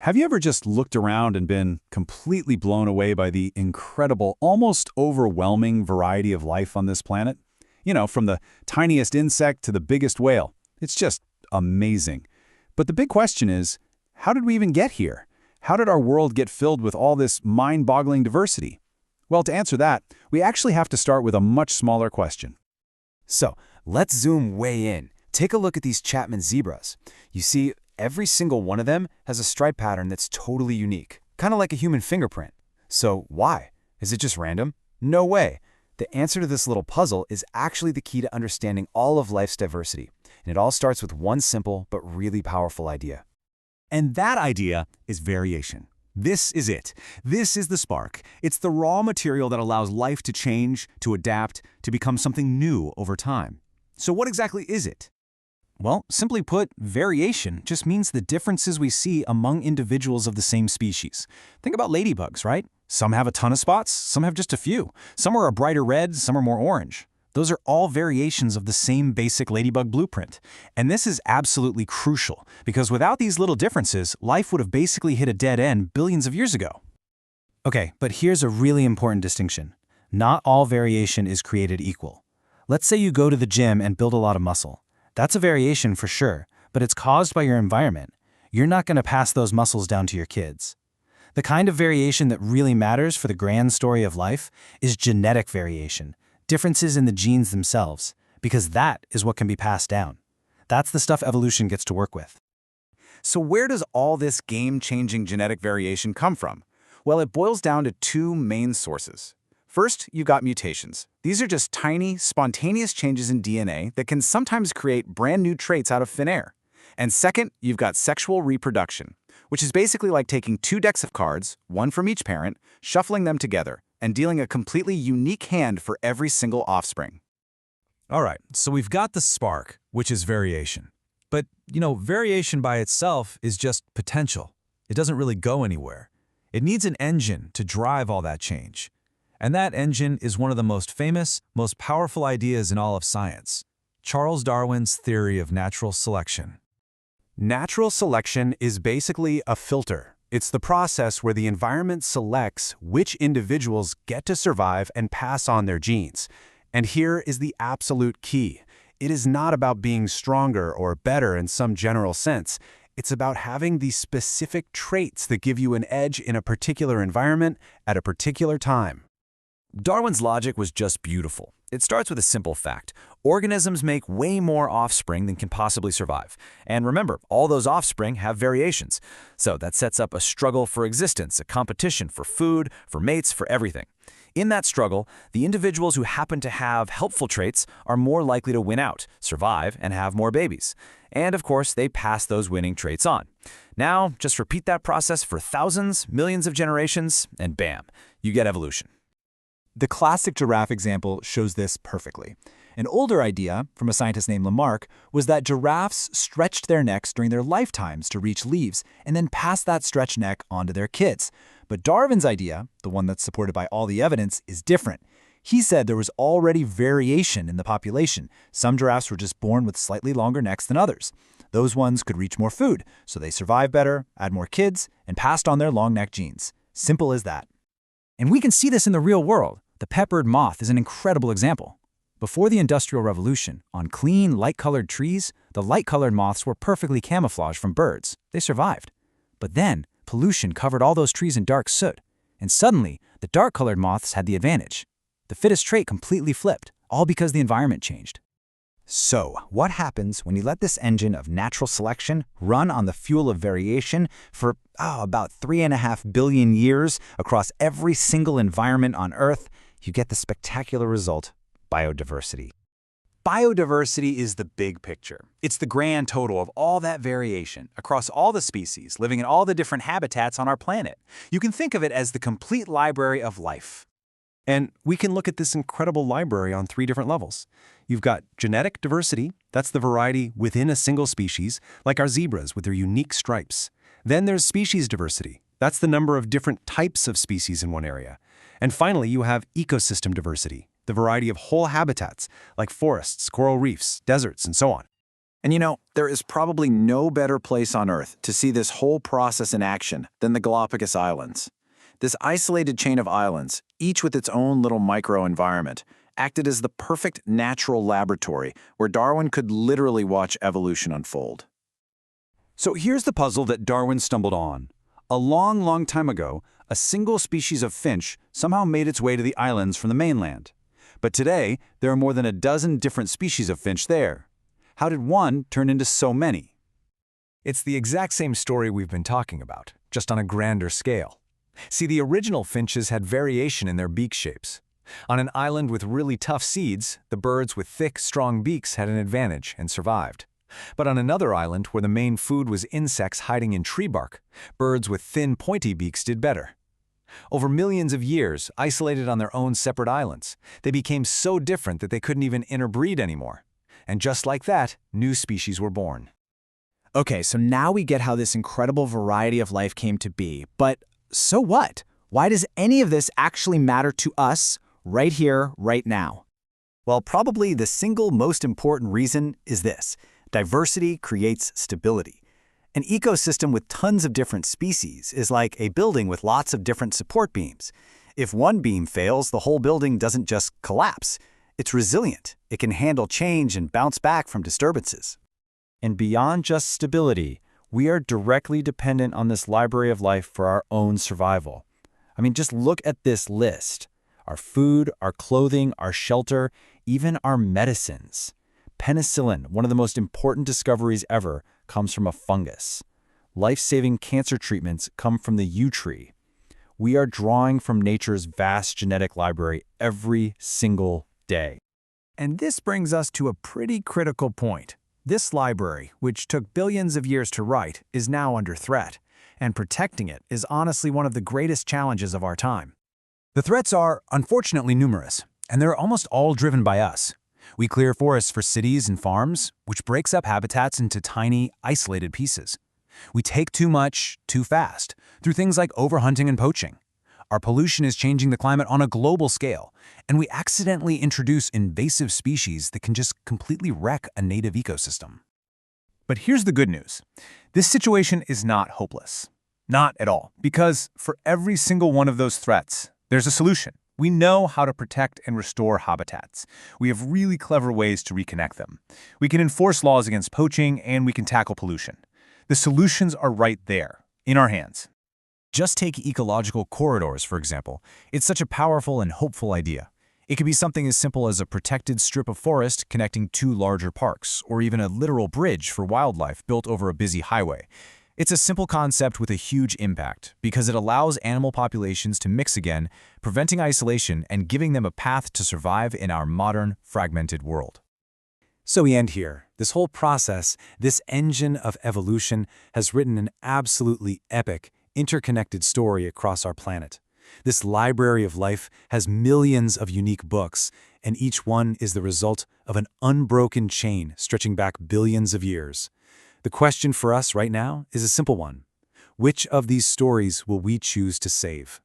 Have you ever just looked around and been completely blown away by the incredible, almost overwhelming variety of life on this planet? From the tiniest insect to the biggest whale. It's just amazing. But the big question is, how did we even get here? How did our world get filled with all this mind-boggling diversity? Well, to answer that, we actually have to start with a much smaller question. So, let's zoom way in. Take a look at these Chapman zebras. You see, every single one of them has a stripe pattern that's totally unique, kind of like a human fingerprint. So why? Is it just random? No way. The answer to this little puzzle is actually the key to understanding all of life's diversity. And it all starts with one simple but really powerful idea. And that idea is variation. This is it. This is the spark. It's the raw material that allows life to change, to adapt, to become something new over time. So what exactly is it? Well, simply put, variation just means the differences we see among individuals of the same species. Think about ladybugs, right? Some have a ton of spots, some have just a few. Some are a brighter red, some are more orange. Those are all variations of the same basic ladybug blueprint. And this is absolutely crucial, because without these little differences, life would have basically hit a dead end billions of years ago. Okay, but here's a really important distinction. Not all variation is created equal. Let's say you go to the gym and build a lot of muscle. That's a variation for sure, but it's caused by your environment. You're not going to pass those muscles down to your kids. The kind of variation that really matters for the grand story of life is genetic variation, differences in the genes themselves, because that is what can be passed down. That's the stuff evolution gets to work with. So where does all this game-changing genetic variation come from? Well, it boils down to two main sources. First, you've got mutations. These are just tiny, spontaneous changes in DNA that can sometimes create brand new traits out of thin air. And second, you've got sexual reproduction, which is basically like taking two decks of cards, one from each parent, shuffling them together, and dealing a completely unique hand for every single offspring. All right, so we've got the spark, which is variation. But, variation by itself is just potential. It doesn't really go anywhere. It needs an engine to drive all that change. And that engine is one of the most famous, most powerful ideas in all of science, Charles Darwin's theory of natural selection. Natural selection is basically a filter. It's the process where the environment selects which individuals get to survive and pass on their genes. And here is the absolute key. It is not about being stronger or better in some general sense. It's about having the specific traits that give you an edge in a particular environment at a particular time. Darwin's logic was just beautiful. It starts with a simple fact. Organisms make way more offspring than can possibly survive. And remember, all those offspring have variations. So that sets up a struggle for existence, a competition for food, for mates, for everything. In that struggle, the individuals who happen to have helpful traits are more likely to win out, survive, and have more babies. And of course, they pass those winning traits on. Now, just repeat that process for thousands, millions of generations, and bam, you get evolution. The classic giraffe example shows this perfectly. An older idea, from a scientist named Lamarck, was that giraffes stretched their necks during their lifetimes to reach leaves and then passed that stretched neck onto their kids. But Darwin's idea, the one that's supported by all the evidence, is different. He said there was already variation in the population. Some giraffes were just born with slightly longer necks than others. Those ones could reach more food, so they survived better, had more kids, and passed on their long neck genes. Simple as that. And we can see this in the real world. The peppered moth is an incredible example. Before the Industrial Revolution, on clean, light-colored trees, the light-colored moths were perfectly camouflaged from birds. They survived. But then, pollution covered all those trees in dark soot, and suddenly, the dark-colored moths had the advantage. The fittest trait completely flipped, all because the environment changed. So, what happens when you let this engine of natural selection run on the fuel of variation for about 3.5 billion years across every single environment on Earth? You get the spectacular result, biodiversity. Biodiversity is the big picture. It's the grand total of all that variation across all the species living in all the different habitats on our planet. You can think of it as the complete library of life. And we can look at this incredible library on 3 different levels. You've got genetic diversity, that's the variety within a single species, like our zebras with their unique stripes. Then there's species diversity. That's the number of different types of species in one area. And finally, you have ecosystem diversity, the variety of whole habitats, like forests, coral reefs, deserts, and so on. And there is probably no better place on Earth to see this whole process in action than the Galapagos Islands. This isolated chain of islands, each with its own little microenvironment, acted as the perfect natural laboratory where Darwin could literally watch evolution unfold. So here's the puzzle that Darwin stumbled on. A long, long time ago, a single species of finch somehow made its way to the islands from the mainland. But today, there are more than a dozen different species of finch there. How did one turn into so many? It's the exact same story we've been talking about, just on a grander scale. See, the original finches had variation in their beak shapes. On an island with really tough seeds, the birds with thick, strong beaks had an advantage and survived. But on another island where the main food was insects hiding in tree bark, birds with thin, pointy beaks did better. Over millions of years, isolated on their own separate islands, they became so different that they couldn't even interbreed anymore. And just like that, new species were born. Okay, so now we get how this incredible variety of life came to be. But so what? Why does any of this actually matter to us right here, right now? Well, probably the single most important reason is this: diversity creates stability. An ecosystem with tons of different species is like a building with lots of different support beams. If one beam fails, the whole building doesn't just collapse. It's resilient. It can handle change and bounce back from disturbances. And beyond just stability, we are directly dependent on this library of life for our own survival. I mean, just look at this list. Our food, our clothing, our shelter, even our medicines. Penicillin, one of the most important discoveries ever, comes from a fungus. Life-saving cancer treatments come from the yew tree. We are drawing from nature's vast genetic library every single day. And this brings us to a pretty critical point. This library, which took billions of years to write, is now under threat, and protecting it is honestly one of the greatest challenges of our time. The threats are, unfortunately, numerous, and they're almost all driven by us. We clear forests for cities and farms, which breaks up habitats into tiny, isolated pieces. We take too much, too fast, through things like overhunting and poaching. Our pollution is changing the climate on a global scale, and we accidentally introduce invasive species that can just completely wreck a native ecosystem. But here's the good news. This situation is not hopeless. Not at all, because for every single one of those threats, there's a solution. We know how to protect and restore habitats. We have really clever ways to reconnect them. We can enforce laws against poaching, and we can tackle pollution. The solutions are right there, in our hands. Just take ecological corridors, for example. It's such a powerful and hopeful idea. It could be something as simple as a protected strip of forest connecting two larger parks, or even a literal bridge for wildlife built over a busy highway. It's a simple concept with a huge impact because it allows animal populations to mix again, preventing isolation and giving them a path to survive in our modern, fragmented world. So we end here. This whole process, this engine of evolution, has written an absolutely epic, interconnected story across our planet. This library of life has millions of unique books, and each one is the result of an unbroken chain stretching back billions of years. The question for us right now is a simple one. Which of these stories will we choose to save?